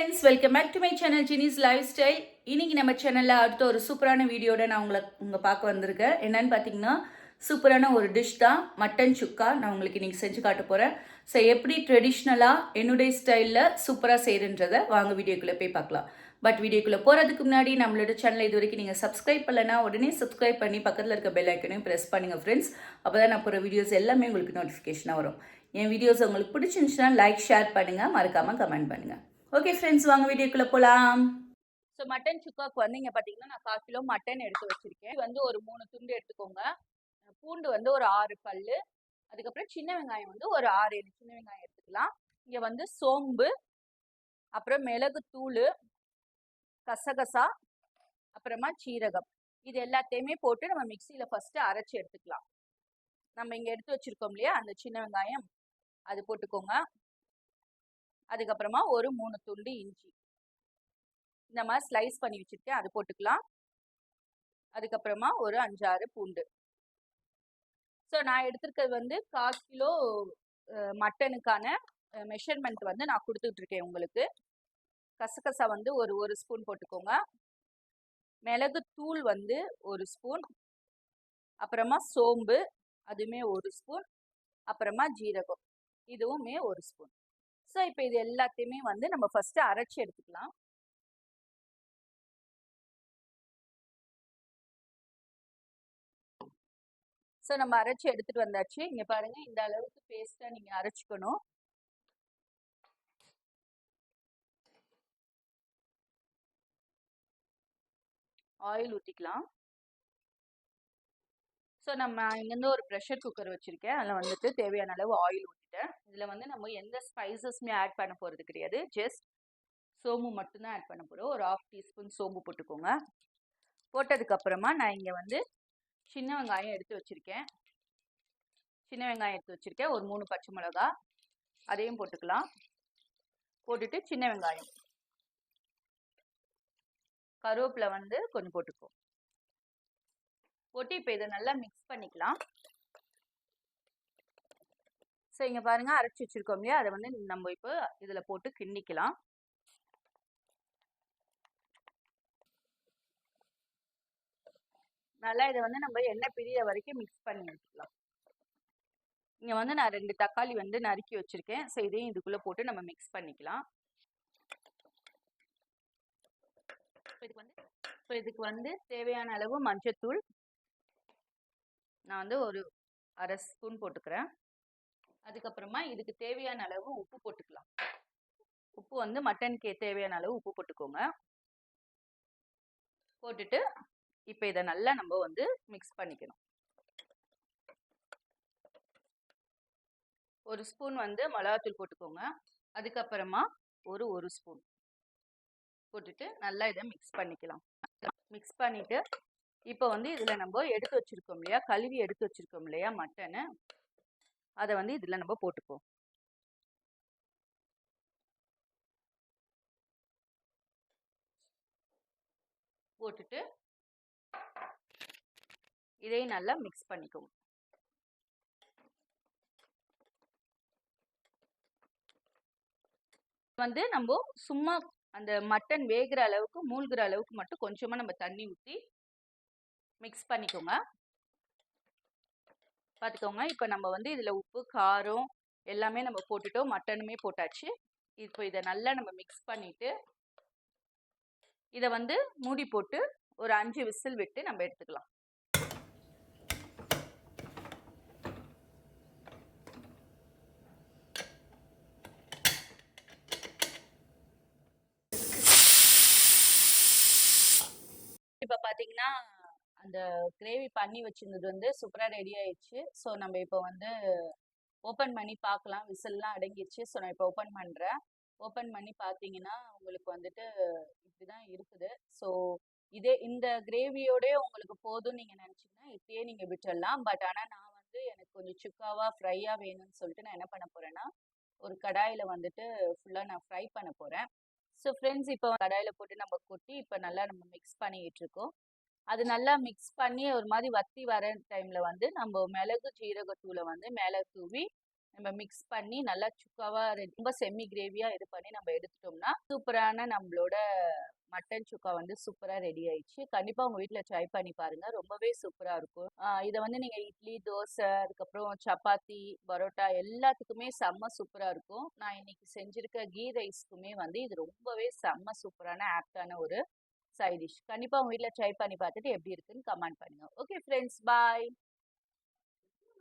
Friends, welcome back to my channel Jini's life style. இன்னைக்கு நம்ம சேனலில் அடுத்த ஒரு சூப்பரான வீடியோட நான் உங்களை பார்க்க வந்திருக்கேன். என்னன்னு பார்த்தீங்கன்னா, சூப்பரான ஒரு டிஷ் தான் மட்டன் சுக்கா. நான் உங்களுக்கு இன்னைக்கு செஞ்சு காட்ட போகிறேன். ஸோ எப்படி ட்ரெடிஷ்னலாக என்னுடைய ஸ்டைலில் சூப்பராக செய்கிறன்றதை வாங்க வீடியோக்குள்ளே போய் பார்க்கலாம். பட் வீடியோக்குள்ளே போகிறதுக்கு முன்னாடி நம்மளோட சேனலை இது வரைக்கும் நீங்கள் சப்ஸ்கிரைப் பண்ணலைன்னா உடனே சப்ஸ்கிரைப் பண்ணி பக்கத்தில் இருக்க பெல் ஐக்கனையும் ப்ரெஸ் பண்ணுங்கள் ஃப்ரெண்ட்ஸ். அப்போ தான் நான் போகிற வீடியோஸ் எல்லாமே உங்களுக்கு நோட்டிஃபிகேஷனாக வரும். என் வீடியோஸ் உங்களுக்கு பிடிச்சிருந்துச்சுன்னா லைக், ஷேர் பண்ணுங்கள், மறக்காமல் கமெண்ட் பண்ணுங்கள். ஓகே ஃப்ரெண்ட்ஸ், வாங்க வீடியோக்குள்ளே போகலாம். ஸோ மட்டன் சுக்காவுக்கு வந்து இங்கே பார்த்தீங்கன்னா நான் 1/4 கிலோ மட்டன் எடுத்து வச்சுருக்கேன். இது வந்து ஒரு 3 துண்டு எடுத்துக்கோங்க. பூண்டு வந்து ஒரு 6 பல், அதுக்கப்புறம் சின்ன வெங்காயம் வந்து ஒரு 6-7 சின்ன வெங்காயம் எடுத்துக்கலாம். இங்கே வந்து சோம்பு, அப்புறம் மிளகு தூள், கசகசா, அப்புறமா சீரகம், இது எல்லாத்தையுமே போட்டு நம்ம மிக்சியில் ஃபஸ்ட்டு அரைச்சி எடுத்துக்கலாம். நம்ம இங்கே எடுத்து வச்சுருக்கோம் இல்லையா அந்த சின்ன வெங்காயம், அது போட்டுக்கோங்க. அதுக்கப்புறமா ஒரு 3 துண்டு இஞ்சி இந்த மாதிரி ஸ்லைஸ் பண்ணி வச்சுருக்கேன், அது போட்டுக்கலாம். அதுக்கப்புறமா ஒரு 5-6 பூண்டு. ஸோ நான் எடுத்துருக்கிறது வந்து 1/4 கிலோ மட்டனுக்கான மெஷர்மெண்ட் வந்து நான் கொடுத்துட்ருக்கேன் உங்களுக்கு. கசகசா வந்து ஒரு ஸ்பூன் போட்டுக்கோங்க. மிளகு தூள் வந்து 1 ஸ்பூன், அப்புறமா சோம்பு அதுவுமே 1 ஸ்பூன், அப்புறமா ஜீரகம் இதுவுமே 1 ஸ்பூன். ஸோ இப்போ இது எல்லாத்தையுமே வந்து நம்ம ஃபஸ்ட்டு அரைச்சி எடுத்துக்கலாம். ஸோ நம்ம அரைச்சி எடுத்துகிட்டு வந்தாச்சு. இங்கே பாருங்கள், இந்த அளவுக்கு பேஸ்ட்டாக நீங்கள் அரைச்சிக்கணும். ஆயில் ஊற்றிக்கலாம். ஸோ நம்ம இங்கேருந்து ஒரு ப்ரெஷர் குக்கர் வச்சுருக்கேன். அதில் வந்துட்டு தேவையான அளவு ஆயில் ஊற்றிட்டேன். இதில் வந்து நம்ம எந்த ஸ்பைசஸுமே ஆட் பண்ண போகிறது கிடையாது. ஜஸ்ட் சோம்பு மட்டும்தான் ஆட் பண்ண போகிறோம். ஒரு 1/2 டீஸ்பூன் சோம்பு போட்டுக்கோங்க. போட்டதுக்கப்புறமா நான் இங்கே வந்து சின்ன வெங்காயம் எடுத்து வச்சுருக்கேன். ஒரு 3 பச்சை மிளகா அதையும் போட்டுக்கலாம். போட்டுட்டு சின்ன வெங்காயம், கருவேப்பிலை வந்து கொஞ்சம் போட்டுக்குவோம். போட்டு இப்போ இதை நல்லா மிக்ஸ் பண்ணிக்கலாம். ஸோ இங்கே பாருங்கள், அரைச்சி வச்சுருக்கோம் இல்லையா, அதை வந்து நம்ம இப்போ இதில் போட்டு கிண்டிக்கலாம். நல்லா இதை வந்து நம்ம எண்ணெய் பிரியிற வரைக்கும் மிக்ஸ் பண்ணி வச்சுக்கலாம். இங்கே வந்து நான் 2 தக்காளி வந்து நறுக்கி வச்சுருக்கேன். ஸோ இதையும் இதுக்குள்ளே போட்டு நம்ம மிக்ஸ் பண்ணிக்கலாம். இதுக்கு வந்து தேவையான அளவு மஞ்சத்தூள் நான் வந்து ஒரு 1/2 ஸ்பூன் போட்டுக்கிறேன். அதுக்கப்புறமா இதுக்கு தேவையான அளவு உப்பு போட்டுக்கலாம். உப்பு வந்து மட்டனுக்கு தேவையான அளவு உப்பு போட்டுக்கோங்க. போட்டுட்டு இப்போ இதை நல்லா நம்ம வந்து மிக்ஸ் பண்ணிக்கணும். 1 ஸ்பூன் வந்து மிளகாத்தூள் போட்டுக்கோங்க. அதுக்கப்புறமா ஒரு ஸ்பூன் போட்டுட்டு நல்லா இதை மிக்ஸ் பண்ணிக்கலாம். மிக்ஸ் பண்ணிவிட்டு இப்போ வந்து இதில் நம்ம எடுத்து வச்சுருக்கோம் இல்லையா, கழுவி எடுத்து வச்சுருக்கோம் இல்லையா மட்டனு, அதை வந்து இதில் நம்ம போட்டுப்போம். போட்டுட்டு இதையும் நல்லா மிக்ஸ் பண்ணிக்கோங்க. வந்து நம்ம சும்மா அந்த மட்டன் வேகிற அளவுக்கு, மூழ்கிற அளவுக்கு மட்டும் கொஞ்சமாக நம்ம தண்ணி ஊற்றி மிக்ஸ் பண்ணிக்கோங்க. பார்த்துக்கோங்க, இப்போ நம்ம வந்து இதில் உப்பு, காரம் எல்லாமே நம்ம போட்டுட்டோம், மட்டனுமே போட்டாச்சு. இப்போ இதை நல்லா நம்ம மிக்ஸ் பண்ணிவிட்டு இதை வந்து மூடி போட்டு ஒரு 5 விசில் விட்டு நம்ம எடுத்துக்கலாம். இப்போ பார்த்தீங்கன்னா அந்த கிரேவி பண்ணி வச்சிருந்தது வந்து சூப்பராக ரெடி ஆயிடுச்சு. ஸோ நம்ம இப்போ வந்து ஓப்பன் பண்ணி பார்க்கலாம். விசில்லாம் அடங்கிடுச்சு. ஸோ நான் இப்போ ஓப்பன் பண்ணுறேன். ஓப்பன் பண்ணி பார்த்தீங்கன்னா உங்களுக்கு வந்துட்டு இப்படி தான் இருக்குது. ஸோ இந்த கிரேவியோடய உங்களுக்கு போதும்னு நீங்கள் நினச்சிங்கன்னா இப்படியே நீங்கள் விட்டுடலாம். பட் ஆனால் நான் வந்து எனக்கு கொஞ்சம் சுக்காவாக ஃப்ரையாக வேணும்னு சொல்லிட்டு நான் என்ன பண்ண போகிறேன்னா, ஒரு கடாயில் வந்துட்டு ஃபுல்லாக நான் ஃப்ரை பண்ண போகிறேன். ஸோ ஃப்ரெண்ட்ஸ், இப்போ கடாயில் போட்டு நம்ம கொட்டி இப்போ நல்லா நம்ம மிக்ஸ் பண்ணிக்கிட்டு இருக்கோம். அது நல்லா மிக்ஸ் பண்ணி ஒரு மாதிரி வத்தி வர டைமில் வந்து நம்ம மிளகு ஜீரகத்தூளை வந்து மேலே தூவி நம்ம மிக்ஸ் பண்ணி நல்லா சுக்காவா ரொம்ப செமி கிரேவியா இது பண்ணி நம்ம எடுத்துட்டோம்னா சூப்பரான நம்மளோட மட்டன் சுக்கா வந்து சூப்பரா ரெடி ஆயிடுச்சு. கண்டிப்பா உங்க வீட்ல ட்ரை பண்ணி பாருங்க. ரொம்பவே சூப்பரா இருக்கும். இத வந்து நீங்க இட்லி, தோசை, அதுக்கப்புறம் சப்பாத்தி, பரோட்டா எல்லாத்துக்குமே செம்ம சூப்பரா இருக்கும். நான் இன்னைக்கு செஞ்சிருக்க கீ ரைஸ்க்குமே வந்து இது ரொம்பவே செம்ம சூப்பரான ஆப்டான ஒரு சைட் டிஷ். கண்டிப்பா உங்க வீட்ல ட்ரை பண்ணி பார்த்துட்டு எப்படி இருக்குன்னு கமெண்ட் பண்ணுங்க. ஓகே ஃப்ரெண்ட்ஸ், பாய்.